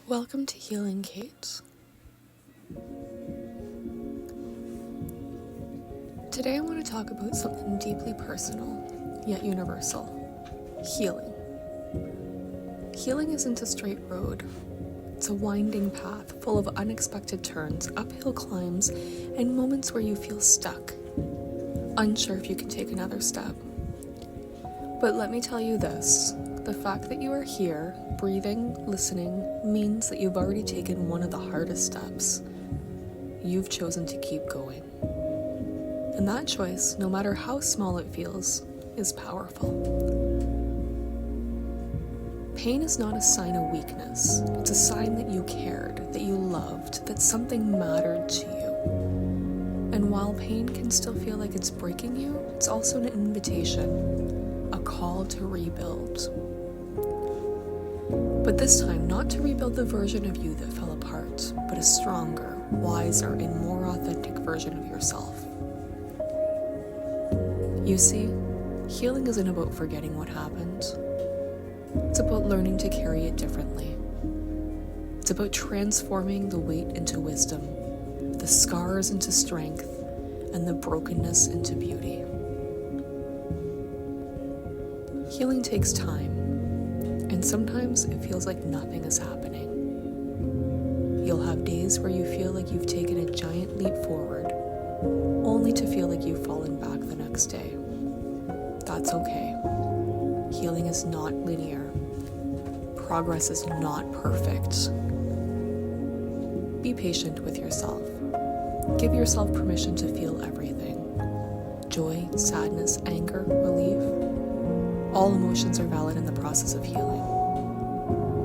Welcome to Healing Kate. Today I want to talk about something deeply personal, yet universal. Healing. Healing isn't a straight road. It's a winding path full of unexpected turns, uphill climbs, and moments where you feel stuck, unsure if you can take another step. But let me tell you this, the fact that you are here, breathing, listening, means that you've already taken one of the hardest steps. You've chosen to keep going. And that choice, no matter how small it feels, is powerful. Pain is not a sign of weakness. It's a sign that you cared, that you loved, that something mattered to you. And while pain can still feel like it's breaking you, it's also an invitation, a call to rebuild. But this time, not to rebuild the version of you that fell apart, but a stronger, wiser, and more authentic version of yourself. You see, healing isn't about forgetting what happened. It's about learning to carry it differently. It's about transforming the weight into wisdom, the scars into strength, and the brokenness into beauty. Healing takes time, and sometimes it feels like nothing is happening. You'll have days where you feel like you've taken a giant leap forward, only to feel like you've fallen back the next day. That's okay. Healing is not linear. Progress is not perfect. Be patient with yourself. Give yourself permission to feel everything. Joy, sadness, anger, relief. All emotions are valid in the process of healing.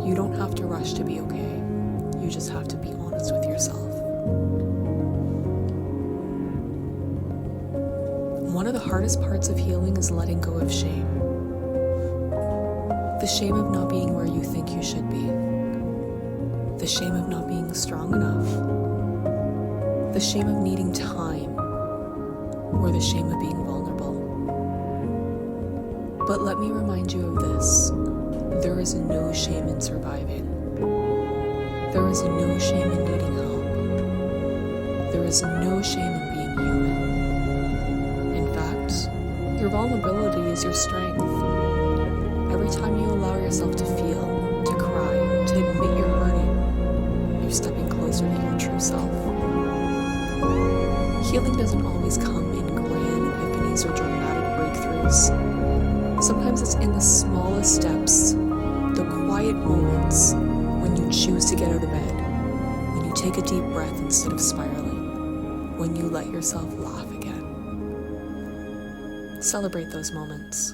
You don't have to rush to be okay. You just have to be honest with yourself. One of the hardest parts of healing is letting go of shame. The shame of not being where you think you should be. The shame of not being strong enough. The shame of needing time. Or the shame of being vulnerable. But let me remind you of this. There is no shame in surviving. There is no shame in needing help. There is no shame in being human. In fact, your vulnerability is your strength. Every time you allow yourself to feel, to cry, to admit you're hurting, you're stepping closer to your true self. Healing doesn't always come in grand epiphanies or dramatic breakthroughs. Sometimes it's in the smallest steps, the quiet moments when you choose to get out of bed, when you take a deep breath instead of spiraling, when you let yourself laugh again. Celebrate those moments,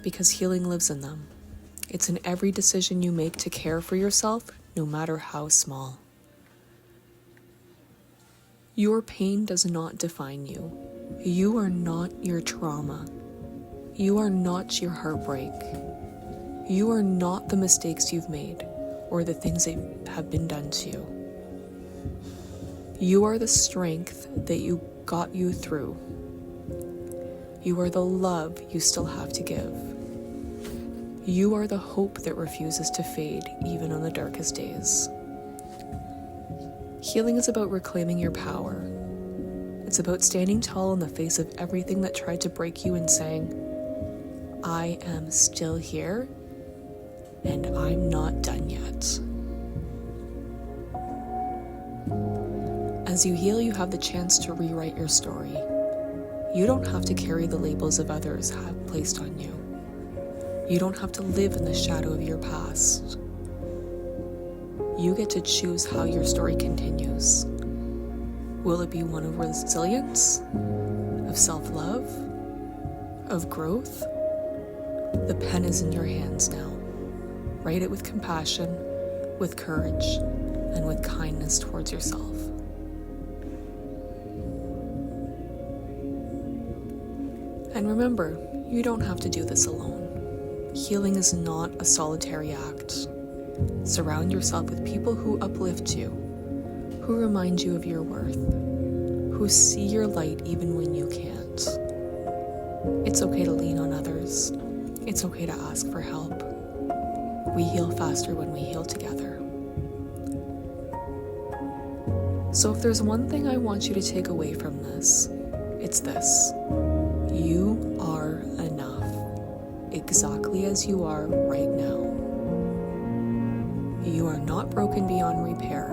because healing lives in them. It's in every decision you make to care for yourself, no matter how small. Your pain does not define you. You are not your trauma. You are not your heartbreak. You are not the mistakes you've made or the things that have been done to you. You are the strength that you got you through. You are the love you still have to give. You are the hope that refuses to fade even on the darkest days. Healing is about reclaiming your power. It's about standing tall in the face of everything that tried to break you and saying, I am still here, and I'm not done yet. As you heal, you have the chance to rewrite your story. You don't have to carry the labels of others have placed on you. You don't have to live in the shadow of your past. You get to choose how your story continues. Will it be one of resilience, of self-love, of growth? The pen is in your hands now. Write it with compassion, with courage, and with kindness towards yourself. And remember, you don't have to do this alone. Healing is not a solitary act. Surround yourself with people who uplift you, who remind you of your worth, who see your light even when you can't. It's okay to lean on others. It's okay to ask for help. We heal faster when we heal together. So if there's one thing I want you to take away from this, it's this. You are enough, exactly as you are right now. You are not broken beyond repair.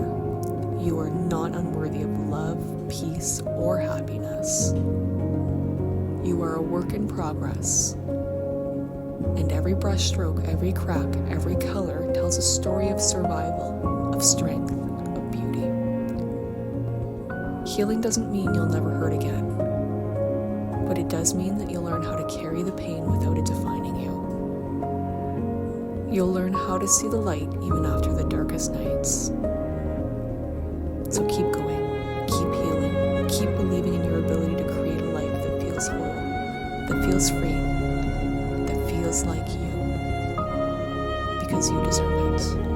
You are not unworthy of love, peace, or happiness. You are a work in progress. And every brushstroke, every crack, every color tells a story of survival, of strength, of beauty. Healing doesn't mean you'll never hurt again, but it does mean that you'll learn how to carry the pain without it defining you. You'll learn how to see the light even after the darkest nights. So keep going, keep healing, keep believing in your ability to create a life that feels whole, that feels free, that feels like you, because you deserve it.